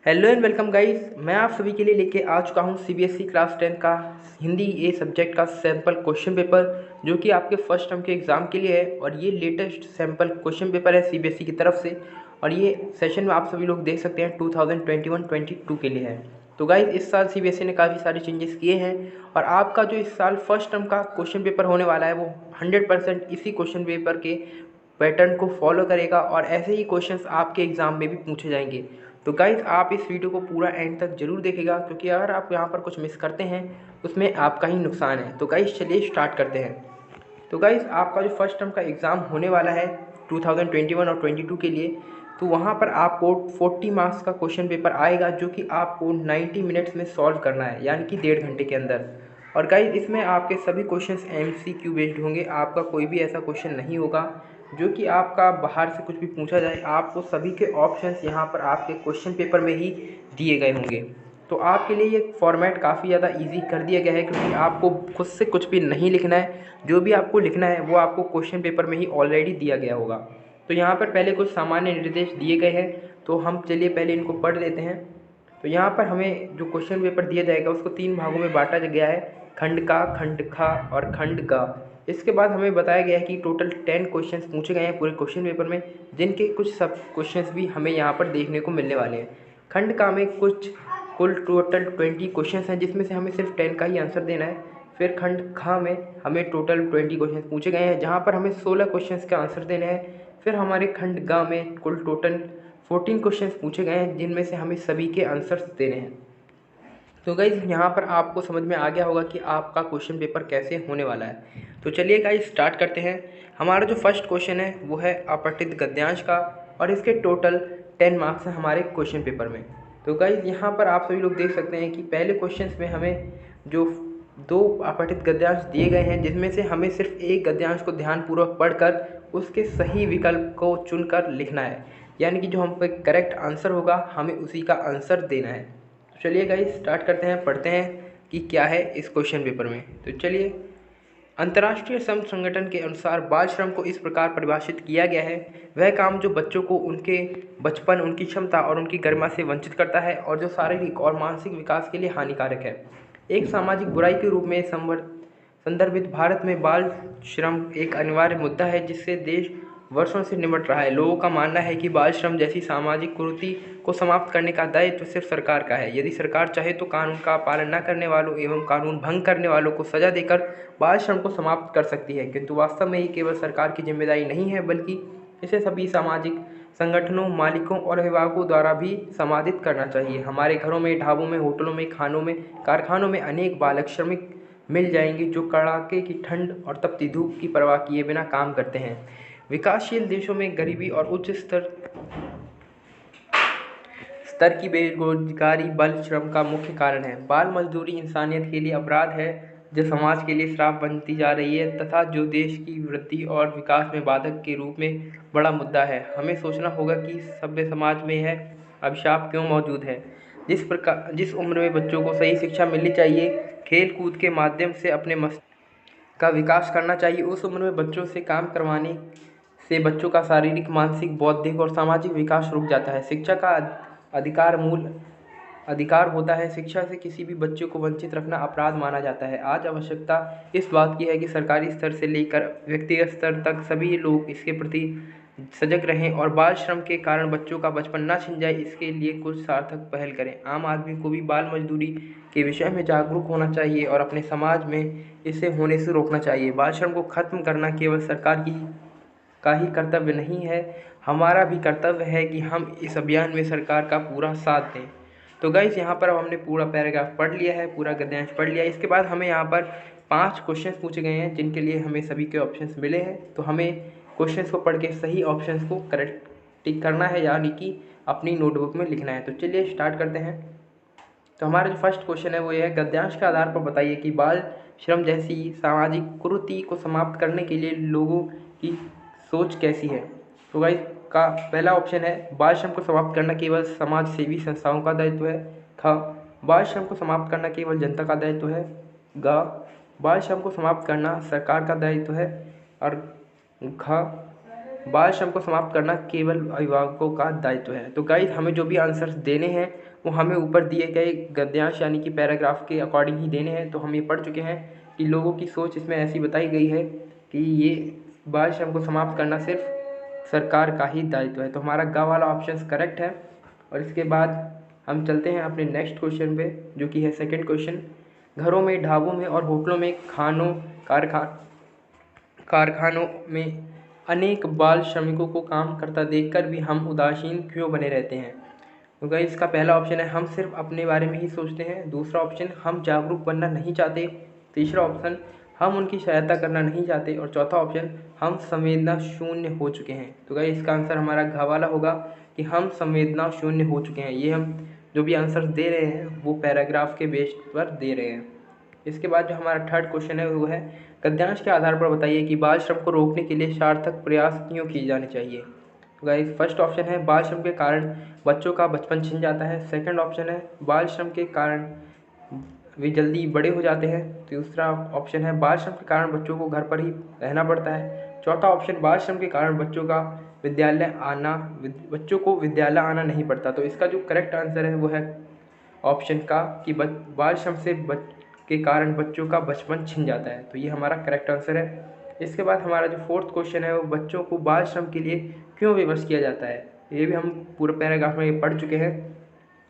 Hello and welcome guys. मैं आप सभी के लिए लेके आ चुका हूँ सीबीएसई क्लास 10 का हिंदी ए सब्जेक्ट का सैम्पल क्वेश्चन पेपर, जो कि आपके फर्स्ट टर्म के एग्ज़ाम के लिए है। और ये लेटेस्ट सैम्पल क्वेश्चन पेपर है सीबीएसई की तरफ से। और ये सेशन में आप सभी लोग देख सकते हैं 2021-22 के लिए है। तो गाइस, इस साल सीबीएसई ने काफ़ी सारे चेंजेस किए हैं और आपका जो इस साल फर्स्ट टर्म का क्वेश्चन पेपर होने वाला है वो 100% इसी क्वेश्चन पेपर के पैटर्न को फॉलो करेगा और ऐसे ही क्वेश्चंस आपके एग्ज़ाम में भी पूछे जाएंगे। तो गाइज, आप इस वीडियो को पूरा एंड तक जरूर देखेगा, क्योंकि अगर आप यहाँ पर कुछ मिस करते हैं उसमें आपका ही नुकसान है। तो गाइज चलिए स्टार्ट करते हैं। तो गाइज, आपका जो फर्स्ट टर्म का एग्ज़ाम होने वाला है 2021 और 22 के लिए, तो वहाँ पर आपको 40 मार्क्स का क्वेश्चन पेपर आएगा, जो कि आपको 90 मिनट्स में सॉल्व करना है, यानी कि 1.5 घंटे के अंदर। और गाइज, इसमें आपके सभी क्वेश्चंस एमसीक्यू बेस्ड होंगे। आपका कोई भी ऐसा क्वेश्चन नहीं होगा जो कि आपका बाहर से कुछ भी पूछा जाए। आपको सभी के ऑप्शंस यहाँ पर आपके क्वेश्चन पेपर में ही दिए गए होंगे। तो आपके लिए ये फॉर्मेट काफ़ी ज़्यादा इजी कर दिया गया है, क्योंकि आपको खुद से कुछ भी नहीं लिखना है। जो भी आपको लिखना है वो आपको क्वेश्चन पेपर में ही ऑलरेडी दिया गया होगा। तो यहाँ पर पहले कुछ सामान्य निर्देश दिए गए हैं, तो हम चलिए पहले इनको पढ़ लेते हैं। तो यहाँ पर हमें जो क्वेश्चन पेपर दिया जाएगा उसको 3 भागों में बांटा गया है, खंड का, खंड खा और खंड ग। इसके बाद हमें बताया गया है कि टोटल 10 क्वेश्चंस पूछे गए हैं पूरे क्वेश्चन पेपर में, जिनके कुछ सब क्वेश्चंस भी हमें यहाँ पर देखने को मिलने वाले हैं। खंड का में कुल टोटल 20 क्वेश्चंस हैं, जिसमें से हमें सिर्फ 10 का ही आंसर देना है। फिर खंड खा में हमें टोटल 20 क्वेश्चन पूछे गए हैं, जहाँ पर हमें 16 क्वेश्चंस का आंसर देना है। फिर हमारे खंड ग में कुल टोटल 14 क्वेश्चंस पूछे गए हैं, जिनमें से हमें सभी के आंसर्स देने हैं। तो गाइज, यहाँ पर आपको समझ में आ गया होगा कि आपका क्वेश्चन पेपर कैसे होने वाला है। तो चलिए गाइज स्टार्ट करते हैं। हमारा जो फर्स्ट क्वेश्चन है वो है अपठित गद्यांश का, और इसके टोटल 10 मार्क्स हैं हमारे क्वेश्चन पेपर में। तो गाइज, यहाँ पर आप सभी लोग देख सकते हैं कि पहले क्वेश्चन में हमें जो 2 अपठित गद्यांश दिए गए हैं, जिसमें से हमें सिर्फ एक गद्यांश को ध्यानपूर्वक पढ़कर उसके सही विकल्प को चुनकर लिखना है, यानी कि जो हम पे करेक्ट आंसर होगा हमें उसी का आंसर देना है। तो चलिए गाइस स्टार्ट करते हैं, पढ़ते हैं कि क्या है इस क्वेश्चन पेपर में। तो चलिए, अंतर्राष्ट्रीय श्रम संगठन के अनुसार बाल श्रम को इस प्रकार परिभाषित किया गया है: वह काम जो बच्चों को उनके बचपन, उनकी क्षमता और उनकी गरिमा से वंचित करता है और जो शारीरिक और मानसिक विकास के लिए हानिकारक है। एक सामाजिक बुराई के रूप में संदर्भित भारत में बाल श्रम एक अनिवार्य मुद्दा है, जिससे देश वर्षों से निपट रहा है। लोगों का मानना है कि बाल श्रम जैसी सामाजिक कुरीति को समाप्त करने का दायित्व सिर्फ सरकार का है। यदि सरकार चाहे तो कानून का पालन न करने वालों एवं कानून भंग करने वालों को सजा देकर बाल श्रम को समाप्त कर सकती है, किंतु वास्तव में ये केवल सरकार की जिम्मेदारी नहीं है, बल्कि इसे सभी सामाजिक संगठनों, मालिकों और अभिभावकों द्वारा भी समादित करना चाहिए। हमारे घरों में, ढाबों में, होटलों में, खानों में, कारखानों में अनेक बालक श्रमिक मिल जाएंगे, जो कड़ाके की ठंड और तपती धूप की परवाह किए बिना काम करते हैं। विकासशील देशों में गरीबी और उच्च स्तर स्तर की बेरोजगारी बाल श्रम का मुख्य कारण है। बाल मजदूरी इंसानियत के लिए अपराध है, जो समाज के लिए श्राप बनती जा रही है तथा जो देश की वृद्धि और विकास में बाधक के रूप में बड़ा मुद्दा है। हमें सोचना होगा कि सभ्य समाज में यह अभिशाप क्यों मौजूद है। जिस उम्र में बच्चों को सही शिक्षा मिलनी चाहिए, खेल कूद के माध्यम से अपने मस्तिष्क का विकास करना चाहिए, उस उम्र में बच्चों से काम करवाने से बच्चों का शारीरिक, मानसिक, बौद्धिक और सामाजिक विकास रुक जाता है। शिक्षा का अधिकार मूल अधिकार होता है। शिक्षा से किसी भी बच्चे को वंचित रखना अपराध माना जाता है। आज आवश्यकता इस बात की है कि सरकारी स्तर से लेकर व्यक्तिगत स्तर तक सभी लोग इसके प्रति सजग रहें और बाल श्रम के कारण बच्चों का बचपन ना छिन जाए, इसके लिए कुछ सार्थक पहल करें। आम आदमी को भी बाल मजदूरी के विषय में जागरूक होना चाहिए और अपने समाज में इसे होने से रोकना चाहिए। बाल श्रम को खत्म करना केवल सरकार का ही कर्तव्य नहीं है, हमारा भी कर्तव्य है कि हम इस अभियान में सरकार का पूरा साथ दें। तो गाइस, यहाँ पर अब हमने पूरा पैराग्राफ पढ़ लिया है, पूरा गद्यांश पढ़ लिया है। इसके बाद हमें यहाँ पर 5 क्वेश्चंस पूछे गए हैं, जिनके लिए हमें सभी के ऑप्शंस मिले हैं। तो हमें क्वेश्चंस को पढ़ के सही ऑप्शंस को करेक्ट टिक करना है, यानी कि अपनी नोटबुक में लिखना है। तो चलिए स्टार्ट करते हैं। तो हमारा जो फर्स्ट क्वेश्चन है वो ये है: गद्यांश के आधार पर बताइए कि बाल श्रम जैसी सामाजिक कुरीति को समाप्त करने के लिए लोगों की सोच कैसी है। तो गाइस, का पहला ऑप्शन है बाल श्रम को समाप्त करना केवल समाज सेवी संस्थाओं का दायित्व है। ख, बाल श्रम को समाप्त करना केवल जनता का दायित्व है। ग, बाल श्रम को समाप्त करना सरकार का दायित्व है। और घ, बाल श्रम को समाप्त करना केवल अभिभावकों का दायित्व है। तो गाइस, हमें जो भी आंसर्स देने हैं वो हमें ऊपर दिए गए गद्यांश यानी कि पैराग्राफ के अकॉर्डिंग ही देने हैं। तो हम ये पढ़ चुके हैं कि लोगों की सोच इसमें ऐसी बताई गई है कि ये बाल श्रम को समाप्त करना सिर्फ सरकार का ही दायित्व है। तो हमारा ग वाला ऑप्शन करेक्ट है। और इसके बाद हम चलते हैं अपने नेक्स्ट क्वेश्चन पे, जो कि है सेकंड क्वेश्चन। घरों में, ढाबों में और होटलों में, कारखानों में अनेक बाल श्रमिकों को काम करता देखकर भी हम उदासीन क्यों बने रहते हैं? तो गाइस इसका पहला ऑप्शन है हम सिर्फ अपने बारे में ही सोचते हैं। दूसरा ऑप्शन हम जागरूक बनना नहीं चाहते। तीसरा ऑप्शन हम उनकी सहायता करना नहीं चाहते। और चौथा ऑप्शन हम संवेदना शून्य हो चुके हैं। तो गाइस इसका आंसर हमारा घ वाला होगा कि हम संवेदना शून्य हो चुके हैं। ये हम जो भी आंसर दे रहे हैं वो पैराग्राफ के बेस पर दे रहे हैं। इसके बाद जो हमारा थर्ड क्वेश्चन है वो है गद्यांश के आधार पर बताइए कि बाल श्रम को रोकने के लिए सार्थक प्रयास क्यों किए जाने चाहिए। तो गाइस फर्स्ट ऑप्शन है बाल श्रम के कारण बच्चों का बचपन छिन जाता है। सेकंड ऑप्शन है बाल श्रम के कारण वे जल्दी बड़े हो जाते हैं। दूसरा ऑप्शन है बाल श्रम के कारण बच्चों को घर पर ही रहना पड़ता है। चौथा ऑप्शन बाल श्रम के कारण बच्चों को विद्यालय आना नहीं पड़ता। तो इसका जो करेक्ट आंसर है वो है ऑप्शन का कि बाल श्रम के कारण बच्चों का बचपन छिन जाता है। तो ये हमारा करेक्ट आंसर है। इसके बाद हमारा जो फोर्थ क्वेश्चन है वो बच्चों को बाल श्रम के लिए क्यों विवश किया जाता है। ये भी हम पूरे पैराग्राफ में पढ़ चुके हैं।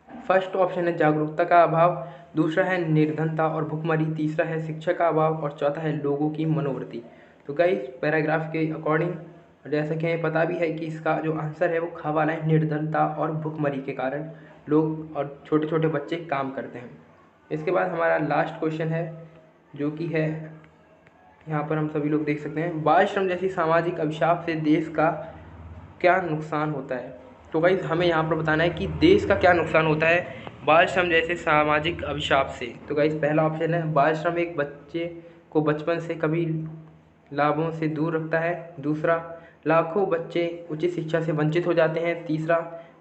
फर्स्ट ऑप्शन है जागरूकता का अभाव, दूसरा है निर्धनता और भुखमरी, तीसरा है शिक्षा का अभाव और चौथा है लोगों की मनोवृत्ति। तो गाइस पैराग्राफ के अकॉर्डिंग जैसा कि हमें पता भी है कि इसका जो आंसर है वो ख वाला है, निर्धनता और भुखमरी के कारण लोग और छोटे छोटे बच्चे काम करते हैं। इसके बाद हमारा लास्ट क्वेश्चन है जो कि है यहाँ पर हम सभी लोग देख सकते हैं बाल श्रम जैसी सामाजिक अभिशाप से देश का क्या नुकसान होता है। तो गाइस हमें यहाँ पर बताना है कि देश का क्या नुकसान होता है बाल श्रम जैसे सामाजिक अभिशाप से। तो गाइस पहला ऑप्शन है बाल श्रम एक बच्चे को बचपन से कभी लाभों से दूर रखता है। दूसरा, लाखों बच्चे उचित शिक्षा से वंचित हो जाते हैं। तीसरा,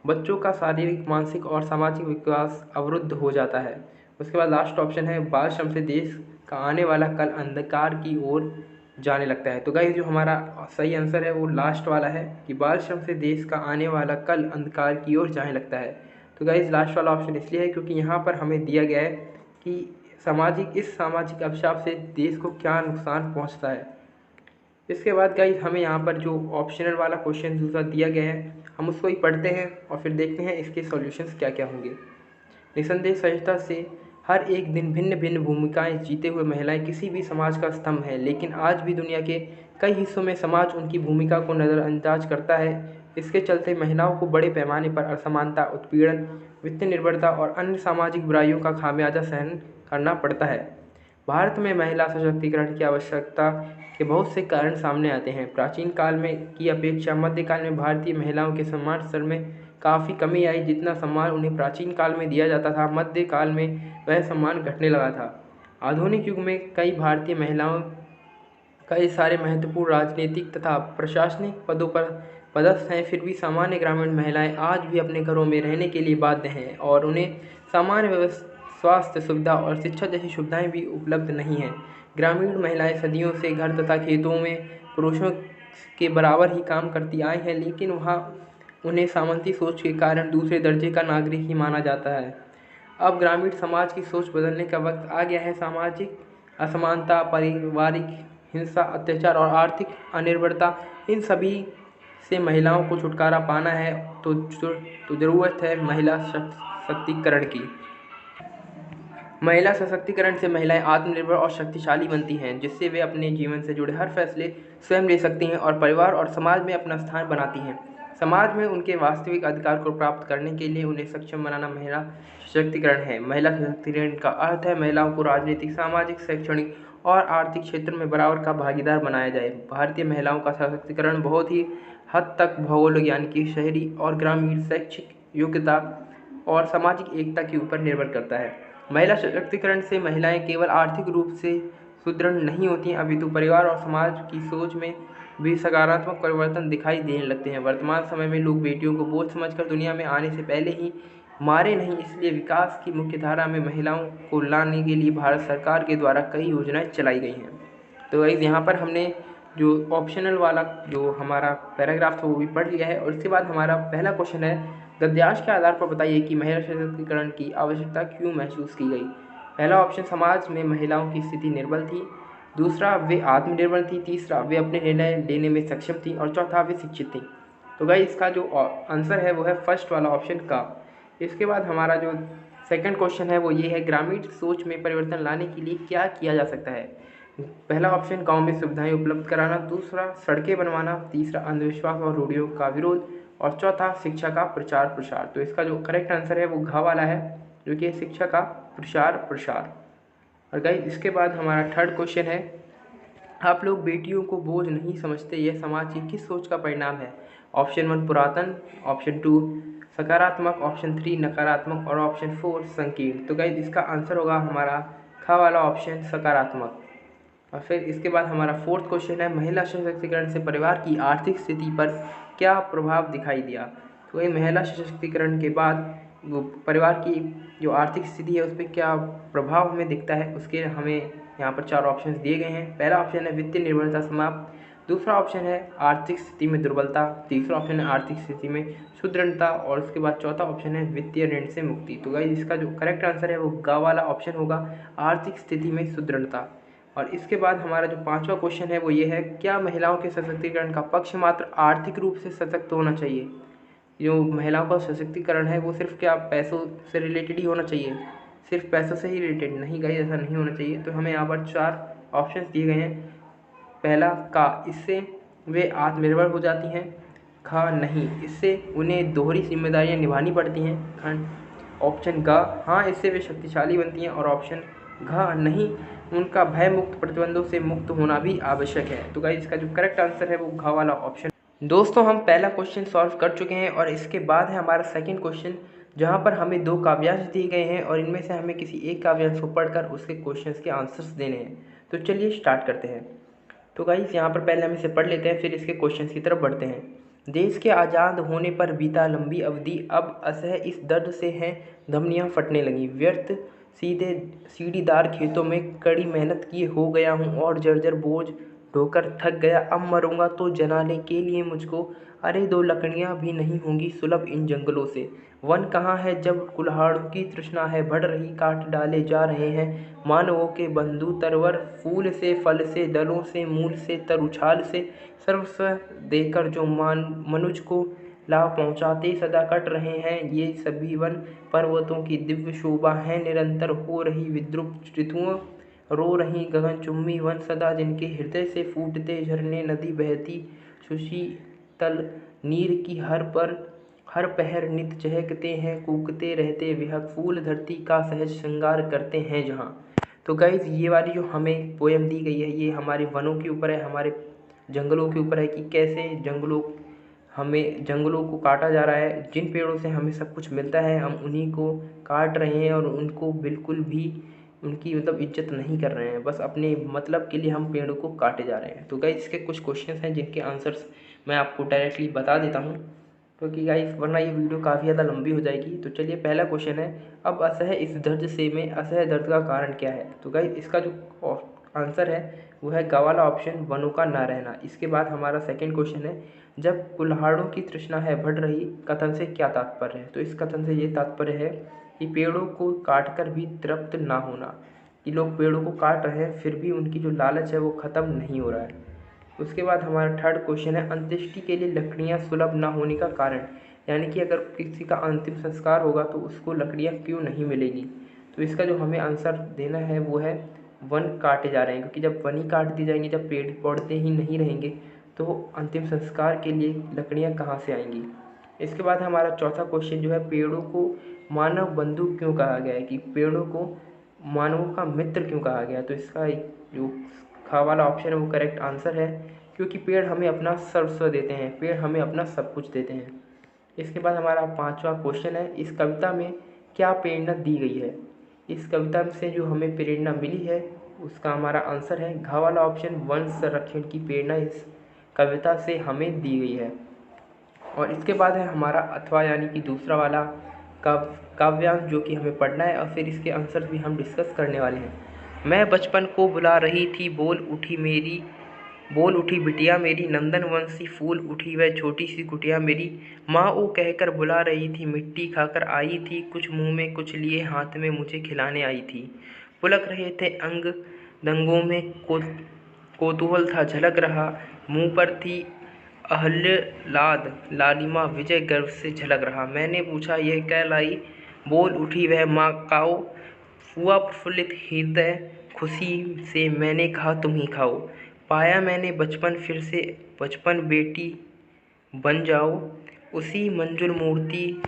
बच्चों का शारीरिक, मानसिक और सामाजिक विकास अवरुद्ध हो जाता है। उसके बाद लास्ट ऑप्शन है बाल श्रम से देश का आने वाला कल अंधकार की ओर जाने लगता है। तो गाइस जो हमारा सही आंसर है वो लास्ट वाला है कि बाल श्रम से देश का आने वाला कल अंधकार की ओर जाने लगता है। तो गाइस लास्ट वाला ऑप्शन इसलिए है क्योंकि यहाँ पर हमें दिया गया है कि इस सामाजिक अभिशाप से देश को क्या नुकसान पहुँचता है। इसके बाद गाइस हमें यहाँ पर जो ऑप्शनल वाला क्वेश्चन दूसरा दिया गया है हम उसको ही पढ़ते हैं और फिर देखते हैं इसके सॉल्यूशंस क्या क्या होंगे। निसंदेह सहजता से हर एक दिन भिन्न भिन्न भूमिकाएं जीते हुए महिलाएं किसी भी समाज का स्तंभ है, लेकिन आज भी दुनिया के कई हिस्सों में समाज उनकी भूमिका को नज़रअंदाज करता है। इसके चलते महिलाओं को बड़े पैमाने पर असमानता, उत्पीड़न, वित्तीय निर्भरता और अन्य सामाजिक बुराइयों का खामियाजा सहन करना पड़ता है। भारत में महिला सशक्तिकरण की आवश्यकता के बहुत से कारण सामने आते हैं। प्राचीन काल में की अपेक्षा मध्यकाल में भारतीय महिलाओं के सम्मान स्तर में काफ़ी कमी आई। जितना सम्मान उन्हें प्राचीन काल में दिया जाता था, मध्यकाल में वह सम्मान घटने लगा था। आधुनिक युग में कई भारतीय महिलाओं कई सारे महत्वपूर्ण राजनीतिक तथा प्रशासनिक पदों पर पदस्थ हैं, फिर भी सामान्य ग्रामीण महिलाएं आज भी अपने घरों में रहने के लिए बाध्य हैं और उन्हें सामान्य स्वास्थ्य सुविधा और शिक्षा जैसी सुविधाएं भी उपलब्ध नहीं हैं। ग्रामीण महिलाएं सदियों से घर तथा खेतों में पुरुषों के बराबर ही काम करती आई हैं, लेकिन वहाँ उन्हें सामंती सोच के कारण दूसरे दर्जे का नागरिक ही माना जाता है। अब ग्रामीण समाज की सोच बदलने का वक्त आ गया है। सामाजिक असमानता, पारिवारिक हिंसा, अत्याचार और आर्थिक अनिर्भरता, इन सभी से महिलाओं को छुटकारा पाना है। तो ज़रूरत है महिला सशक्तिकरण की। महिला सशक्तिकरण से महिलाएं आत्मनिर्भर और शक्तिशाली बनती हैं, जिससे वे अपने जीवन से जुड़े हर फैसले स्वयं ले सकती हैं और परिवार और समाज में अपना स्थान बनाती हैं। समाज में उनके वास्तविक अधिकार को प्राप्त करने के लिए उन्हें सक्षम बनाना महिला सशक्तिकरण है। महिला सशक्तिकरण का अर्थ है महिलाओं को राजनीतिक, सामाजिक, शैक्षणिक और आर्थिक क्षेत्र में बराबर का भागीदार बनाया जाए। भारतीय महिलाओं का सशक्तिकरण बहुत ही हद तक भौगोलिक यानी कि शहरी और ग्रामीण शैक्षिक योग्यता और सामाजिक एकता के ऊपर निर्भर करता है। महिला सशक्तिकरण से महिलाएं केवल आर्थिक रूप से सुदृढ़ नहीं होती हैं, अपितु परिवार और समाज की सोच में भी सकारात्मक परिवर्तन दिखाई देने लगते हैं। वर्तमान समय में लोग बेटियों को बोझ समझकर दुनिया में आने से पहले ही मारे नहीं, इसलिए विकास की मुख्यधारा में महिलाओं को लाने के लिए भारत सरकार के द्वारा कई योजनाएं चलाई गई हैं। तो गाइस यहाँ पर हमने जो ऑप्शनल वाला जो हमारा पैराग्राफ था वो भी पढ़ लिया है। और इसके बाद हमारा पहला क्वेश्चन है गद्यांश के आधार पर बताइए कि महिला सशक्तिकरण की आवश्यकता क्यों महसूस की गई। पहला ऑप्शन, समाज में महिलाओं की स्थिति निर्बल थी। दूसरा, वे आत्मनिर्भर थी। तीसरा, वे अपने निर्णय लेने में सक्षम थी। और चौथा, वे शिक्षित थी। तो गाइस इसका जो आंसर है वो है फर्स्ट वाला ऑप्शन का। इसके बाद हमारा जो सेकंड क्वेश्चन है वो ये है, ग्रामीण सोच में परिवर्तन लाने के लिए क्या किया जा सकता है। पहला ऑप्शन, गांव में सुविधाएं उपलब्ध कराना। दूसरा, सड़कें बनवाना। तीसरा, अंधविश्वास और रूढ़ियों का विरोध। और चौथा, शिक्षा का प्रचार प्रसार। तो इसका जो करेक्ट आंसर है वो घ वाला है, जो कि शिक्षा का प्रचार प्रसार। और गाइस इसके बाद हमारा थर्ड क्वेश्चन है, आप लोग बेटियों को बोझ नहीं समझते, यह समाज की किस सोच का परिणाम है। ऑप्शन 1 पुरातन, ऑप्शन 2 सकारात्मक, ऑप्शन 3 नकारात्मक और ऑप्शन 4 संकीर्ण। तो गाइस इसका आंसर होगा हमारा ख वाला ऑप्शन सकारात्मक। और फिर इसके बाद हमारा फोर्थ क्वेश्चन है, महिला सशक्तिकरण से परिवार की आर्थिक स्थिति पर क्या प्रभाव दिखाई दिया। तो ये महिला सशक्तिकरण के बाद वो परिवार की जो आर्थिक स्थिति है उस पर क्या प्रभाव हमें दिखता है, उसके हमें यहाँ पर 4 ऑप्शंस दिए गए हैं। पहला ऑप्शन है वित्तीय निर्भरता समाप्त। दूसरा ऑप्शन है आर्थिक स्थिति में दुर्बलता। तीसरा ऑप्शन है आर्थिक स्थिति में सुदृढ़ता। और उसके बाद चौथा ऑप्शन है वित्तीय ऋण से मुक्ति। तो गाइस इसका जो करेक्ट आंसर है वो ग वाला ऑप्शन होगा, आर्थिक स्थिति में सुदृढ़ता। और इसके बाद हमारा जो पांचवा क्वेश्चन है वो ये है, क्या महिलाओं के सशक्तिकरण का पक्ष मात्र आर्थिक रूप से सशक्त होना चाहिए। जो महिलाओं का सशक्तिकरण है वो सिर्फ क्या पैसों से रिलेटेड ही होना चाहिए, सिर्फ पैसों से ही रिलेटेड नहीं गाइस, ऐसा नहीं होना चाहिए। तो हमें यहाँ पर 4 ऑप्शंस दिए गए हैं। पहला का, इससे वे आत्मनिर्भर हो जाती हैं। ख, नहीं, इससे उन्हें दोहरी जिम्मेदारियां निभानी पड़ती हैं। खंड ऑप्शन ग, हाँ, इससे वे शक्तिशाली बनती हैं। और ऑप्शन घ, नहीं, उनका भय मुक्त प्रतिबंधों से मुक्त होना भी आवश्यक है। तो गाइस इसका जो करेक्ट आंसर है वो घ वाला ऑप्शन। दोस्तों हम पहला क्वेश्चन सॉल्व कर चुके हैं और इसके बाद है हमारा सेकंड क्वेश्चन, जहां पर हमें 2 काव्यांश दिए गए हैं और इनमें से हमें किसी एक काव्यांश को पढ़कर उसके क्वेश्चंस के आंसर्स देने हैं। तो चलिए स्टार्ट करते हैं। तो गाइस यहाँ पर पहले हम इसे पढ़ लेते हैं, फिर इसके क्वेश्चंस की तरफ बढ़ते हैं। देश के आज़ाद होने पर बीता लंबी अवधि, अब असह इस दर्द से हैं धमनियाँ फटने लगीं। व्यर्थ सीधे सीढ़ीदार खेतों में कड़ी मेहनत किए हो गया हूँ और जर्जर बोझ ढोकर थक गया। अब मरूंगा तो जनाने के लिए मुझको, अरे 2 लकड़ियाँ भी नहीं होंगी सुलभ इन जंगलों से। वन कहाँ है जब कुल्हाड़ों की तृष्णा है बढ़ रही, काट डाले जा रहे हैं मानवों के बंधु तरवर। फूल से फल से दलों से मूल से तर उछाल से, सर्वस्व देकर जो मनुज को लाभ पहुँचाते सदा कट रहे हैं ये सभी वन। पर्वतों की दिव्य शोभा है निरंतर हो रही विद्रुप ऋतुओं, रो रही गगनचुम्बी वन सदा, जिनके हृदय से फूटते झरने नदी बहती सुशीतल नीर की हर पहर नित चहकते हैं कूकते रहते विहक फूल धरती का सहज श्रृंगार करते हैं जहाँ। तो गाइज ये वाली जो हमें पोयम दी गई है ये हमारे वनों के ऊपर है, हमारे जंगलों के ऊपर है कि कैसे जंगलों को काटा जा रहा है। जिन पेड़ों से हमें सब कुछ मिलता है हम उन्हीं को काट रहे हैं और उनको बिल्कुल भी उनकी मतलब इज्जत नहीं कर रहे हैं, बस अपने मतलब के लिए हम पेड़ों को काटे जा रहे हैं। तो गाइस इसके कुछ क्वेश्चंस हैं जिनके आंसर्स मैं आपको डायरेक्टली बता देता हूँ, क्योंकि गाइस वरना ये वीडियो काफ़ी ज़्यादा लंबी हो जाएगी। तो चलिए पहला क्वेश्चन है, अब असह इस दर्द से में असह दर्द का कारण क्या है। तो गाइस इसका जो आंसर है वो है ग वाला ऑप्शन, वनों का ना रहना। इसके बाद हमारा सेकंड क्वेश्चन है, जब कुल्हाड़ों की तृष्णा है बढ़ रही, कथन से क्या तात्पर्य है। तो इस कथन से ये तात्पर्य है कि पेड़ों को काटकर भी तृप्त ना होना, कि लोग पेड़ों को काट रहे हैं फिर भी उनकी जो लालच है वो ख़त्म नहीं हो रहा है। उसके बाद हमारा थर्ड क्वेश्चन है, अंत्येष्टि के लिए लकड़ियाँ सुलभ ना होने का कारण, यानी कि अगर किसी का अंतिम संस्कार होगा तो उसको लकड़ियाँ क्यों नहीं मिलेगी। तो इसका जो हमें आंसर देना है वो है वन काटे जा रहे हैं, क्योंकि जब वन ही काट दी जाएंगे, जब पेड़ पौधे ही नहीं रहेंगे तो अंतिम संस्कार के लिए लकड़ियाँ कहाँ से आएंगी। इसके बाद हमारा चौथा क्वेश्चन जो है, पेड़ों को मानव बंधु क्यों कहा गया है, कि पेड़ों को मानवों का मित्र क्यों कहा गया। तो इसका जो खा वाला ऑप्शन है वो करेक्ट आंसर है, क्योंकि पेड़ हमें अपना सर्वस्व देते हैं, पेड़ हमें अपना सब कुछ देते हैं। इसके बाद हमारा पांचवा क्वेश्चन है, इस कविता में क्या प्रेरणा दी गई है। इस कविता से जो हमें प्रेरणा मिली है उसका हमारा आंसर है घ वाला ऑप्शन, वन संरक्षण की प्रेरणा इस कविता से हमें दी गई है। और इसके बाद है हमारा अथवा यानी कि दूसरा वाला काव्यांश जो कि हमें पढ़ना है और फिर इसके आंसर भी हम डिस्कस करने वाले हैं। मैं बचपन को बुला रही थी बोल उठी मेरी बोल उठी बिटिया मेरी नंदन वंशी, फूल उठी वह छोटी सी कुटिया मेरी। माँ ओ कहकर बुला रही थी, मिट्टी खाकर आई थी, कुछ मुंह में कुछ लिए हाथ में मुझे खिलाने आई थी। पुलक रहे थे अंग दंगों में, कौतूहल था झलक रहा, मुंह पर थी अहल्यलाद लालिमा, विजय गर्व से झलक रहा। मैंने पूछा यह क्या लाई, बोल उठी वह माँ काओ। हुआ प्रफुल्लित हृदय खुशी से, मैंने कहा तुम ही खाओ। पाया मैंने बचपन फिर से, बचपन बेटी बन जाओ। उसी मंजुल मूर्ति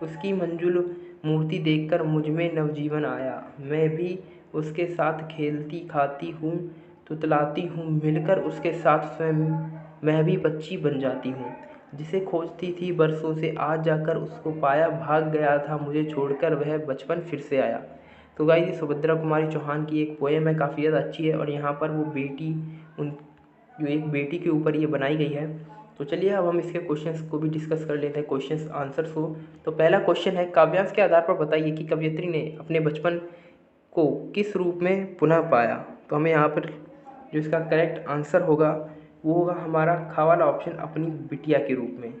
उसकी मंजुल मूर्ति देखकर मुझमें नवजीवन आया। मैं भी उसके साथ खेलती खाती हूँ, तुतलाती हूँ, मिलकर उसके साथ स्वयं मैं भी बच्ची बन जाती हूँ। जिसे खोजती थी बरसों से, आज जाकर उसको पाया, भाग गया था मुझे छोड़कर वह बचपन फिर से आया। तो गाइस ये सुभद्रा कुमारी चौहान की एक पोएम है, काफ़ी ज़्यादा अच्छी है और यहाँ पर वो बेटी उन जो एक बेटी के ऊपर ये बनाई गई है। तो चलिए अब हम इसके क्वेश्चंस को भी डिस्कस कर लेते हैं, क्वेश्चंस आंसर्स को। तो पहला क्वेश्चन है, काव्यांश के आधार पर बताइए कि कवयित्री ने अपने बचपन को किस रूप में पुनः पाया। तो हमें यहाँ पर जो इसका करेक्ट आंसर होगा वो होगा हमारा खा वाला ऑप्शन, अपनी बिटिया के रूप में।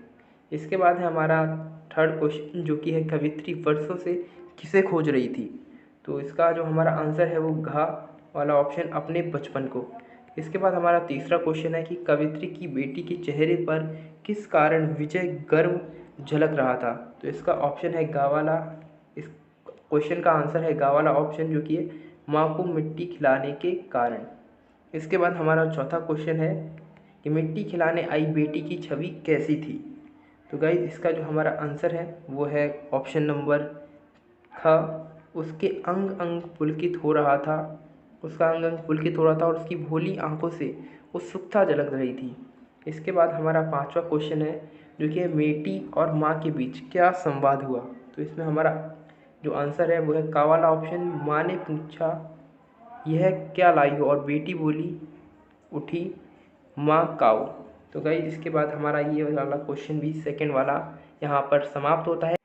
इसके बाद है हमारा थर्ड क्वेश्चन जो कि है, कवयित्री वर्षों से किसे खोज रही थी। तो इसका जो हमारा आंसर है वो घा वाला ऑप्शन, अपने बचपन को। इसके बाद हमारा तीसरा क्वेश्चन है कि कवयित्री की बेटी के चेहरे पर किस कारण विजय गर्व झलक रहा था। तो इसका ऑप्शन है गा वाला। इस क्वेश्चन का आंसर है गा वाला ऑप्शन जो कि है माँ को मिट्टी खिलाने के कारण। इसके बाद हमारा चौथा क्वेश्चन है कि मिट्टी खिलाने आई बेटी की छवि कैसी थी। तो गाइस इसका जो हमारा आंसर है वो है ऑप्शन नंबर ख, उसके अंग अंग पुलकित हो रहा था, उसका अंग अंग पुलकित हो रहा था और उसकी भोली आंखों से उत्सुकता झलक रही थी। इसके बाद हमारा पांचवा क्वेश्चन है जो कि है, बेटी और माँ के बीच क्या संवाद हुआ। तो इसमें हमारा जो आंसर है वो है का वाला ऑप्शन, माँ ने पूछा यह क्या लाई हो और बेटी बोली उठी माँ काऊ। तो गाइस इसके बाद हमारा ये वाला क्वेश्चन भी सेकंड वाला यहाँ पर समाप्त होता है।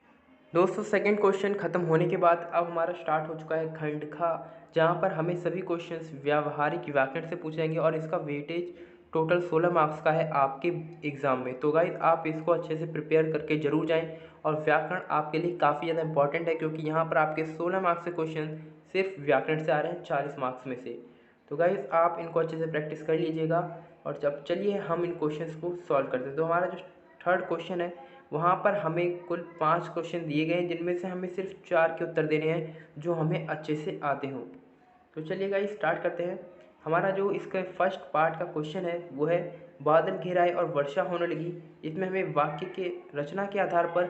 दोस्तों सेकंड क्वेश्चन खत्म होने के बाद अब हमारा स्टार्ट हो चुका है खंड खा, जहाँ पर हमें सभी क्वेश्चंस व्यावहारिक व्याकरण से पूछेंगे और इसका वेटेज टोटल 16 मार्क्स का है आपके एग्ज़ाम में। तो गाइस आप इसको अच्छे से प्रिपेयर करके जरूर जाएं और व्याकरण आपके लिए काफ़ी ज़्यादा इंपॉर्टेंट है, क्योंकि यहाँ पर आपके 16 मार्क्स के क्वेश्चन सिर्फ व्याकरण से आ रहे हैं 40 मार्क्स में से। तो गाइस आप इनको अच्छे से प्रैक्टिस कर लीजिएगा और जब चलिए हम इन क्वेश्चंस को सॉल्व करते हैं। तो हमारा जो थर्ड क्वेश्चन है वहाँ पर हमें कुल 5 क्वेश्चन दिए गए हैं, जिनमें से हमें सिर्फ 4 के उत्तर देने हैं जो हमें अच्छे से आते हों। तो चलिए गाइस स्टार्ट करते हैं। हमारा जो इसका फर्स्ट पार्ट का क्वेश्चन है वो है, बादल घिर आए और वर्षा होने लगी। इसमें हमें वाक्य के रचना के आधार पर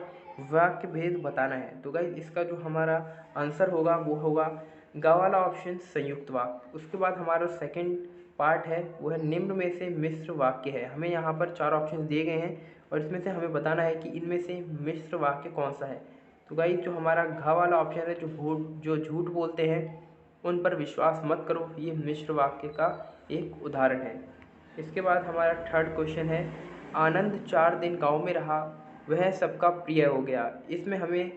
वाक्य भेद बताना है। तो गाइस इसका जो हमारा आंसर होगा वो होगा गा वाला ऑप्शन, संयुक्त वाक्य। उसके बाद हमारा सेकंड पार्ट है वो है, निम्न में से मिश्र वाक्य है। हमें यहाँ पर 4 ऑप्शन दिए गए हैं और इसमें से हमें बताना है कि इनमें से मिश्र वाक्य कौन सा है। तो गाइस जो हमारा घ वाला ऑप्शन है, जो झूठ बोलते हैं उन पर विश्वास मत करो, ये मिश्र वाक्य का एक उदाहरण है। इसके बाद हमारा थर्ड क्वेश्चन है, आनंद 4 दिन गांव में रहा, वह सबका प्रिय हो गया। इसमें हमें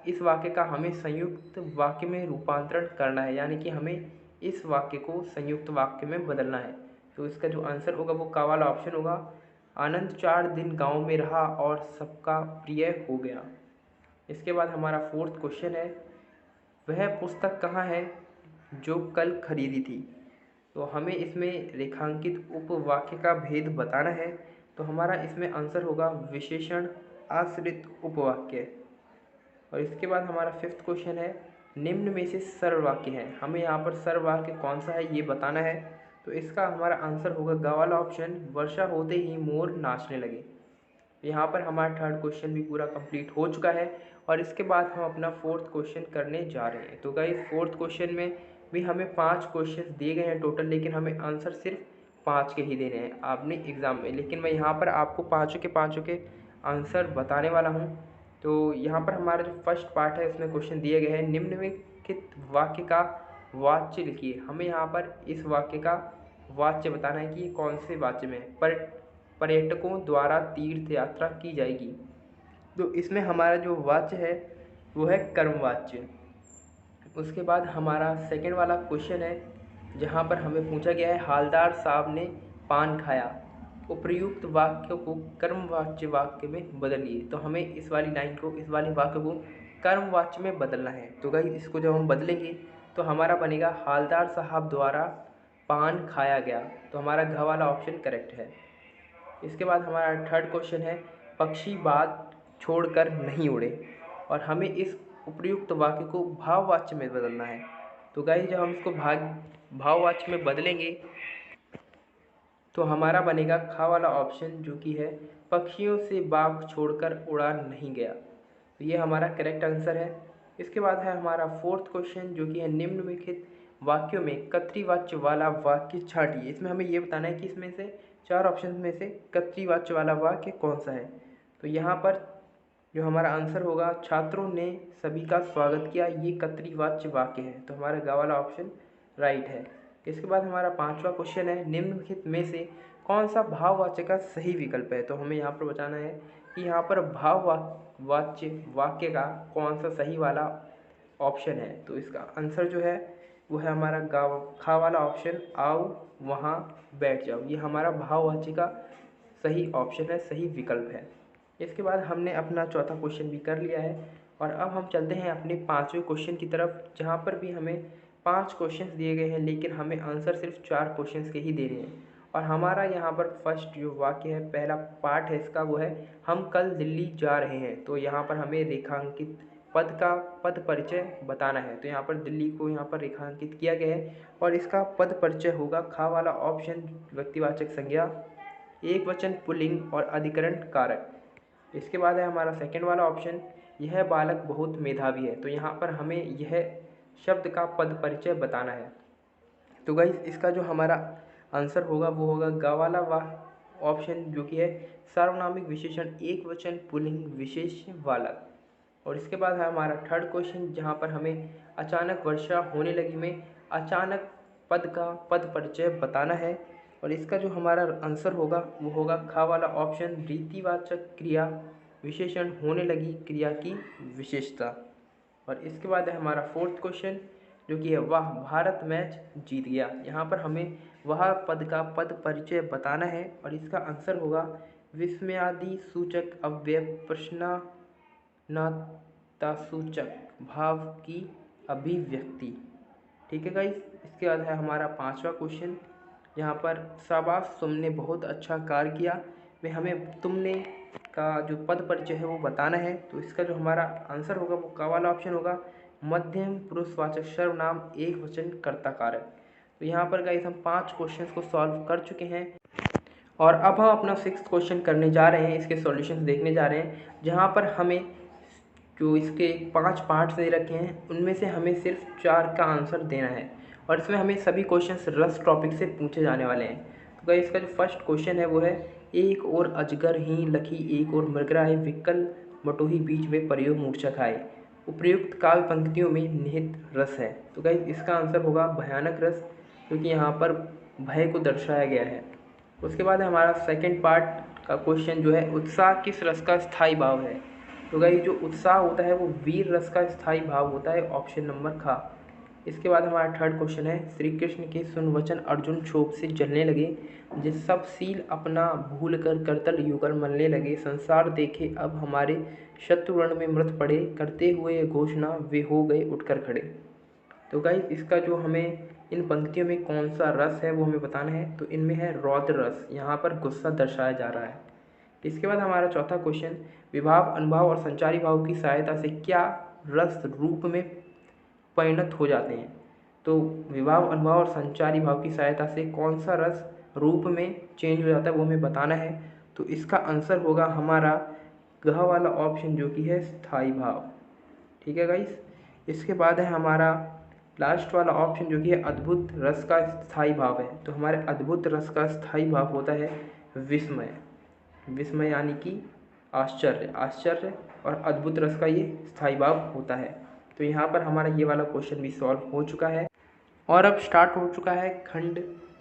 इस वाक्य का हमें संयुक्त वाक्य में रूपांतरण करना है, यानी कि हमें इस वाक्य को संयुक्त वाक्य में बदलना है। तो इसका जो आंसर होगा वो का वाला ऑप्शन होगा, आनंद 4 दिन गांव में रहा और सबका प्रिय हो गया। इसके बाद हमारा फोर्थ क्वेश्चन है, वह पुस्तक कहाँ है जो कल खरीदी थी। तो हमें इसमें रेखांकित उपवाक्य का भेद बताना है। तो हमारा इसमें आंसर होगा विशेषण आश्रित उपवाक्य। और इसके बाद हमारा फिफ्थ क्वेश्चन है, निम्न में से सरल वाक्य है। हमें यहाँ पर सरल वाक्य कौन सा है ये बताना है। तो इसका हमारा आंसर होगा ग वाला ऑप्शन, वर्षा होते ही मोर नाचने लगे। यहाँ पर हमारा थर्ड क्वेश्चन भी पूरा कंप्लीट हो चुका है और इसके बाद हम अपना फोर्थ क्वेश्चन करने जा रहे हैं। तो गाइस फोर्थ क्वेश्चन में भी हमें 5 क्वेश्चन दिए गए हैं टोटल, लेकिन हमें आंसर सिर्फ 5 के ही देने हैं आपने एग्ज़ाम में। लेकिन मैं यहाँ पर आपको पाँचों के आंसर बताने वाला हूँ। तो यहाँ पर हमारा जो फर्स्ट पार्ट है उसमें क्वेश्चन दिए गए हैं, निम्नलिखित वाक्य का वाच्य लिखिए। हमें यहाँ पर इस वाक्य का वाच्य बताना है कि कौन से वाच्य में पर पर्यटकों द्वारा तीर्थ यात्रा की जाएगी। तो इसमें हमारा जो वाच्य है वो है कर्मवाच्य। उसके बाद हमारा सेकंड वाला क्वेश्चन है, जहाँ पर हमें पूछा गया है हालदार साहब ने पान खाया, उपर्युक्त वाक्य को कर्मवाच्य वाक्य में बदलिए। तो हमें इस वाली लाइन को, इस वाले वाक्य को कर्मवाच्य में बदलना है। तो गाइस इसको जब हम बदलेंगे तो हमारा बनेगा हालदार साहब द्वारा पान खाया गया। तो हमारा घ वाला ऑप्शन करेक्ट है। इसके बाद हमारा थर्ड क्वेश्चन है पक्षी बात छोड़कर नहीं उड़े, और हमें इस उपयुक्त वाक्य को भाववाच्य में बदलना है। तो गाइस जब हम इसको भाववाच्य में बदलेंगे तो हमारा बनेगा खा वाला ऑप्शन, जो कि है पक्षियों से बाग छोड़कर उड़ा नहीं गया। तो ये हमारा करेक्ट आंसर है। इसके बाद है हमारा फोर्थ क्वेश्चन, जो कि है निम्नलिखित वाक्यों में कर्तृवाच्य वाला वाक्य छांटिए। इसमें हमें ये बताना है कि इसमें से चार ऑप्शन में से कर्तृवाच्य वाला वाक्य कौन सा है। तो यहाँ पर जो हमारा आंसर होगा, छात्रों ने सभी का स्वागत किया, ये कर्तृवाच्य वाक्य है। तो हमारा ग वाला ऑप्शन राइट है। इसके बाद हमारा पांचवा क्वेश्चन है निम्नलिखित में से कौन सा भाववाच्य का सही विकल्प है। तो हमें यहाँ पर बताना है कि यहाँ पर भाववाच्य वाक्य का कौन सा सही वाला ऑप्शन है। तो इसका आंसर जो है वो है हमारा खा वाला ऑप्शन, आओ वहाँ बैठ जाओ। ये हमारा भाववाच्य का सही ऑप्शन है, सही विकल्प है। इसके बाद हमने अपना चौथा क्वेश्चन भी कर लिया है, और अब हम चलते हैं अपने पाँचवें क्वेश्चन की तरफ, जहाँ पर भी हमें 5 क्वेश्चंस दिए गए हैं, लेकिन हमें आंसर सिर्फ 4 क्वेश्चंस के ही देने हैं। और हमारा यहाँ पर फर्स्ट जो वाक्य है, पहला पार्ट है इसका, वो है हम कल दिल्ली जा रहे हैं। तो यहाँ पर हमें रेखांकित पद का पद परिचय बताना है। तो यहाँ पर दिल्ली को यहाँ पर रेखांकित किया गया है, और इसका पद परिचय होगा खा वाला ऑप्शन, व्यक्तिवाचक संज्ञा, एक वचन पुल्लिंग और अधिकरण कारक। इसके बाद है हमारा सेकंड वाला ऑप्शन, यह बालक बहुत मेधावी है। तो यहाँ पर हमें यह शब्द का पद परिचय बताना है। तो गाइस इसका जो हमारा आंसर होगा वो होगा ग वाला ऑप्शन, जो कि है सार्वनामिक विशेषण एक वचन पुल्लिंग विशेष बालक। और इसके बाद है हमारा थर्ड क्वेश्चन, जहाँ पर हमें अचानक वर्षा होने लगी में अचानक पद का पद परिचय बताना है। और इसका जो हमारा आंसर होगा वो होगा खा वाला ऑप्शन, रीतिवाचक क्रिया विशेषण होने लगी क्रिया की विशेषता। और इसके बाद है हमारा फोर्थ क्वेश्चन, जो कि है वाह भारत मैच जीत गया। यहाँ पर हमें वह पद का पद परिचय बताना है, और इसका आंसर होगा विस्मयादि सूचक अव्यय प्रश्नार्थसूचक भाव की अभिव्यक्ति। ठीक है गाइस। इसके बाद है हमारा पांचवा क्वेश्चन, यहाँ पर शाबाश तुमने बहुत अच्छा कार्य किया में हमें तुमने का जो पद परिचय है वो बताना है। तो इसका जो हमारा आंसर होगा वो का वाला ऑप्शन होगा, मध्यम पुरुषवाचक सर्वनाम एक वचन कर्ता कारक। तो यहाँ पर गाइस हम 5 क्वेश्चंस को सॉल्व कर चुके हैं, और अब हम अपना 6th क्वेश्चन करने जा रहे हैं, इसके सॉल्यूशंस देखने जा रहे हैं, जहाँ पर हमें जो इसके 5 पार्ट्स दे रखे हैं उनमें से हमें सिर्फ 4 का आंसर देना है, और इसमें हमें सभी क्वेश्चंस रस टॉपिक से पूछे जाने वाले हैं। तो गाइस इसका जो फर्स्ट क्वेश्चन है वो है, एक और अजगर ही लखी एक और मृगराए विकल बटोही बीच में परियो मूर्छा खाए, उपर्युक्त काव्य पंक्तियों में निहित रस है। तो गाइस इसका आंसर होगा भयानक रस, क्योंकि यहाँ पर भय को दर्शाया गया है। उसके बाद हमारा सेकंड पार्ट का क्वेश्चन जो है, उत्साह किस रस का स्थायी भाव है। तो गाइस जो उत्साह होता है वो वीर रस का स्थायी भाव होता है, ऑप्शन नंबर खा। इसके बाद हमारा थर्ड क्वेश्चन है, श्री कृष्ण के सुनवचन अर्जुन क्षोभ से जलने लगे, जिस सब सील अपना भूल कर करतल युगल मलने लगे, संसार देखे अब हमारे शत्रुरण में मृत पड़े, करते हुए ये घोषणा वे हो गए उठकर खड़े। तो गाइस इसका जो हमें इन पंक्तियों में कौन सा रस है वो हमें बताना है। तो इनमें है रौद्र रस, यहाँ पर गुस्सा दर्शाया जा रहा है। इसके बाद हमारा चौथा क्वेश्चन, विभाव अनुभाव और संचारी भाव की सहायता से क्या रस रूप में परिणत हो जाते हैं। तो विभाव अनुभाव और संचारी भाव की सहायता से कौन सा रस रूप में चेंज हो जाता है वो हमें बताना है। तो इसका आंसर होगा हमारा गह वाला ऑप्शन, जो कि है स्थायी भाव। ठीक है गाइस। इसके बाद है हमारा लास्ट वाला ऑप्शन, जो कि है अद्भुत रस का स्थायी भाव है। तो हमारे अद्भुत रस का स्थायी भाव होता है विस्मय। विस्मय यानी कि आश्चर्य, आश्चर्य और अद्भुत रस का ये स्थायी भाव होता है। तो यहाँ पर हमारा ये वाला क्वेश्चन भी सॉल्व हो चुका है, और अब स्टार्ट हो चुका है खंड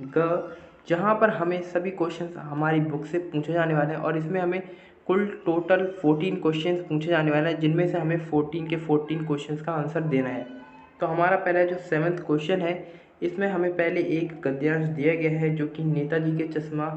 ग, जहाँ पर हमें सभी क्वेश्चंस हमारी बुक से पूछे जाने वाले हैं, और इसमें हमें कुल टोटल 14 क्वेश्चंस पूछे जाने वाले हैं, जिनमें से हमें 14 के 14 क्वेश्चंस का आंसर देना है। तो हमारा पहला जो 7th क्वेश्चन है, इसमें हमें पहले एक गद्यांश दिया गया है जो कि नेताजी के चश्मा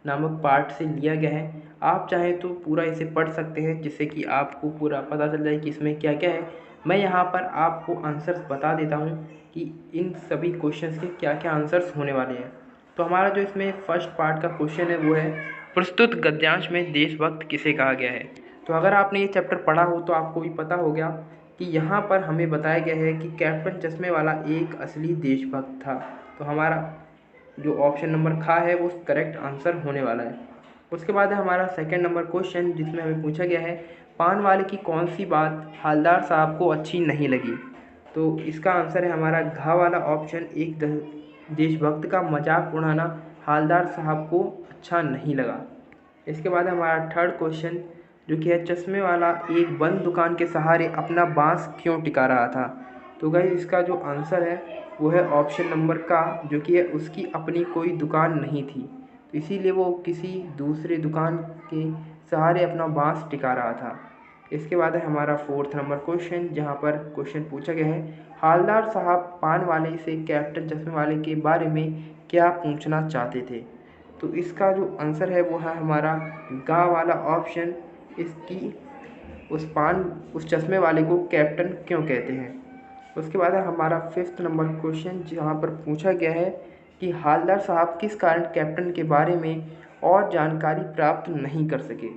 नामक पाठ से लिया गया है। आप चाहें तो पूरा इसे पढ़ सकते हैं जिससे कि आपको पूरा पता चल जाए कि इसमें क्या क्या है। मैं यहाँ पर आपको आंसर्स बता देता हूँ कि इन सभी क्वेश्चंस के क्या क्या आंसर्स होने वाले हैं। तो हमारा जो इसमें फर्स्ट पार्ट का क्वेश्चन है वो है, प्रस्तुत गद्यांश में देशभक्त किसे कहा गया है। तो अगर आपने ये चैप्टर पढ़ा हो तो आपको भी पता हो गया कि यहाँ पर हमें बताया गया है कि कैप्टन चश्मे वाला एक असली देशभक्त था। तो हमारा जो ऑप्शन नंबर खा है वो करेक्ट आंसर होने वाला है। उसके बाद है हमारा सेकंड नंबर क्वेश्चन जिसमें हमें पूछा गया है, पान वाले की कौन सी बात हालदार साहब को अच्छी नहीं लगी। तो इसका आंसर है हमारा घा वाला ऑप्शन, एक देशभक्त का मजाक उड़ाना हालदार साहब को अच्छा नहीं लगा। इसके बाद हमारा थर्ड क्वेश्चन जो कि है, चश्मे वाला एक बंद दुकान के सहारे अपना बांस क्यों टिका रहा था। तो गाइस इसका जो आंसर है वो है ऑप्शन नंबर का, जो कि है उसकी अपनी कोई दुकान नहीं थी, तो इसीलिए वो किसी दूसरे दुकान के सहारे अपना बांस टिका रहा था। इसके बाद है हमारा फोर्थ नंबर क्वेश्चन जहाँ पर क्वेश्चन पूछा गया है, हालदार साहब पान वाले से कैप्टन चश्मे वाले के बारे में क्या पूछना चाहते थे। तो इसका जो आंसर है वो है हमारा गा वाला ऑप्शन, इसकी उस चश्मे वाले को कैप्टन क्यों कहते हैं। उसके बाद है हमारा फिफ्थ नंबर क्वेश्चन जहाँ पर पूछा गया है कि हालदार साहब किस कारण कैप्टन के बारे में और जानकारी प्राप्त नहीं कर सके।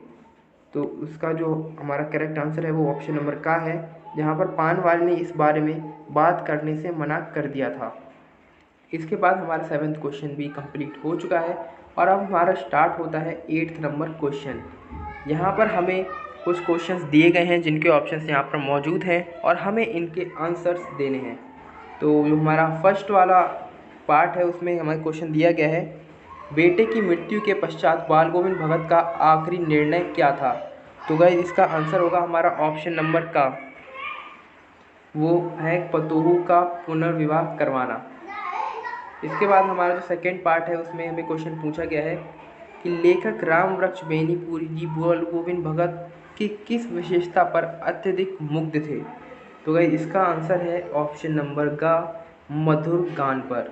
तो उसका जो हमारा करेक्ट आंसर है वो ऑप्शन नंबर का है, जहाँ पर पान वाले ने इस बारे में बात करने से मना कर दिया था। इसके बाद हमारा सेवन्थ क्वेश्चन भी कंप्लीट हो चुका है और अब हमारा स्टार्ट होता है एट्थ नंबर क्वेश्चन। यहाँ पर हमें कुछ क्वेश्चंस दिए गए हैं जिनके ऑप्शंस यहाँ पर मौजूद हैं और हमें इनके आंसर्स देने हैं। तो जो हमारा फर्स्ट वाला पार्ट है उसमें हमें क्वेश्चन दिया गया है, बेटे की मृत्यु के पश्चात बाल गोविंद भगत का आखिरी निर्णय क्या था। तो गाइस इसका आंसर होगा हमारा ऑप्शन नंबर का, वो है पतोहू का पुनर्विवाह करवाना। इसके बाद हमारा जो सेकेंड पार्ट है उसमें हमें क्वेश्चन पूछा गया है कि लेखक राम वृक्ष बेनीपुरी जी बाल गोविंद भगत की किस विशेषता पर अत्यधिक मुग्ध थे। तो गाइस इसका आंसर है ऑप्शन नंबर का, मधुर गान पर।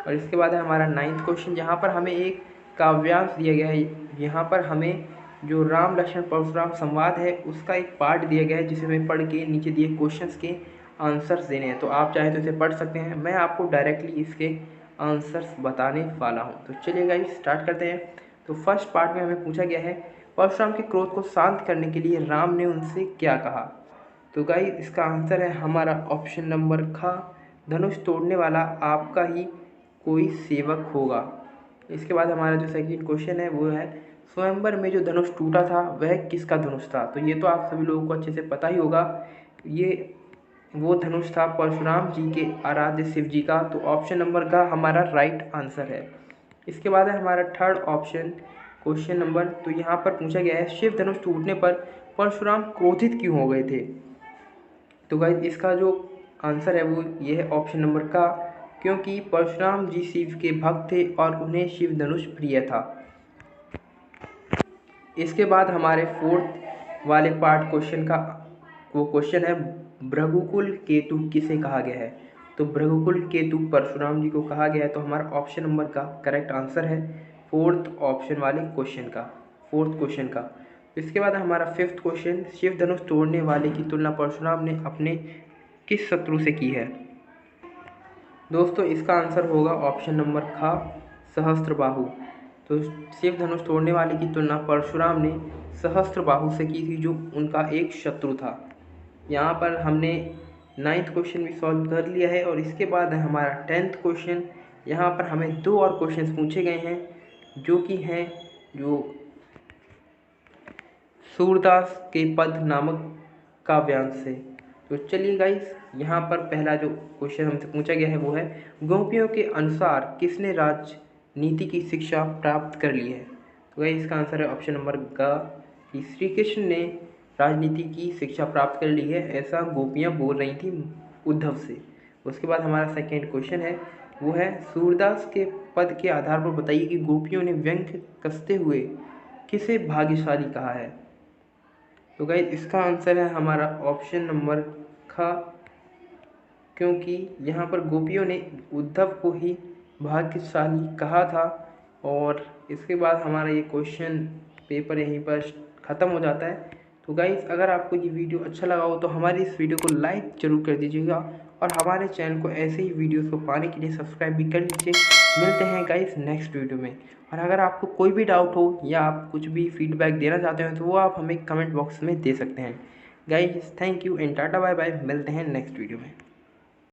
और इसके बाद है हमारा नाइन्थ क्वेश्चन जहाँ पर हमें एक काव्यांश दिया गया है। यहाँ पर हमें जो राम लक्ष्मण परशुराम संवाद है उसका एक पार्ट दिया गया है जिसे हमें पढ़ के नीचे दिए क्वेश्चंस के आंसर्स देने हैं। तो आप चाहें तो इसे पढ़ सकते हैं, मैं आपको डायरेक्टली इसके आंसर्स बताने वाला हूँ। तो चलिए गाइस स्टार्ट करते हैं। तो फर्स्ट पार्ट में हमें पूछा गया है, परशुराम के क्रोध को शांत करने के लिए राम ने उनसे क्या कहा। तो गाइस इसका आंसर है हमारा ऑप्शन नंबर खा, धनुष तोड़ने वाला आपका ही कोई सेवक होगा। इसके बाद हमारा जो सेकंड क्वेश्चन है वो है, स्वयंवर में जो धनुष टूटा था वह किसका धनुष था। तो ये तो आप सभी लोगों को अच्छे से पता ही होगा, ये वो धनुष था परशुराम जी के आराध्य शिव जी का। तो ऑप्शन नंबर का हमारा राइट आंसर है। इसके बाद है हमारा थर्ड ऑप्शन क्वेश्चन नंबर, तो यहाँ पर पूछा गया है, शिव धनुष टूटने पर परशुराम क्रोधित क्यों हो गए थे। तो गाइस इसका जो आंसर है वो ये है ऑप्शन नंबर का, क्योंकि परशुराम जी शिव के भक्त थे और उन्हें शिव धनुष प्रिय था। इसके बाद हमारे फोर्थ वाले पार्ट क्वेश्चन का वो क्वेश्चन है, भृगुकुल केतु किसे कहा गया है। तो भृगुकुल केतु परशुराम जी को कहा गया है। तो हमारा ऑप्शन नंबर का करेक्ट आंसर है फोर्थ ऑप्शन वाले क्वेश्चन का, फोर्थ क्वेश्चन का। इसके बाद हमारा फिफ्थ क्वेश्चन, शिव धनुष तोड़ने वाले की तुलना परशुराम ने अपने किस शत्रु से की है। दोस्तों इसका आंसर होगा ऑप्शन नंबर खा, सहस्त्रबाहु। तो शिव धनुष तोड़ने वाले की तुलना परशुराम ने सहस्त्रबाहु से की थी जो उनका एक शत्रु था। यहाँ पर हमने नाइन्थ क्वेश्चन भी सॉल्व कर लिया है और इसके बाद है हमारा टेंथ क्वेश्चन। यहाँ पर हमें दो और क्वेश्चंस पूछे गए हैं जो कि हैं जो सूरदास के पद नामक काव्यांश से। तो चलिए गाइस यहाँ पर पहला जो क्वेश्चन हमसे पूछा गया है वो है, गोपियों के अनुसार किसने राजनीति की शिक्षा प्राप्त कर ली है। तो गाइस इसका आंसर है ऑप्शन नंबर ग, कि श्री कृष्ण ने राजनीति की शिक्षा प्राप्त कर ली है, ऐसा गोपियाँ बोल रही थी उद्धव से। उसके बाद हमारा सेकेंड क्वेश्चन है वो है, सूरदास के पद के आधार पर बताइए कि गोपियों ने व्यंग कसते हुए किसे भाग्यशाली कहा है। तो गाइस इसका आंसर है हमारा ऑप्शन नंबर ख, क्योंकि यहाँ पर गोपियों ने उद्धव को ही भाग्यशाली कहा था। और इसके बाद हमारा ये क्वेश्चन पेपर यहीं पर ख़त्म हो जाता है। तो गाइस, अगर आपको ये वीडियो अच्छा लगा हो तो हमारी इस वीडियो को लाइक ज़रूर कर दीजिएगा और हमारे चैनल को ऐसे ही वीडियोस को पाने के लिए सब्सक्राइब भी कर लीजिए। मिलते हैं गाइस नेक्स्ट वीडियो में। और अगर आपको कोई भी डाउट हो या आप कुछ भी फीडबैक देना चाहते हो तो वो आप हमें कमेंट बॉक्स में दे सकते हैं। Guys thank you and tata bye bye. मिलते हैं नेक्स्ट वीडियो में।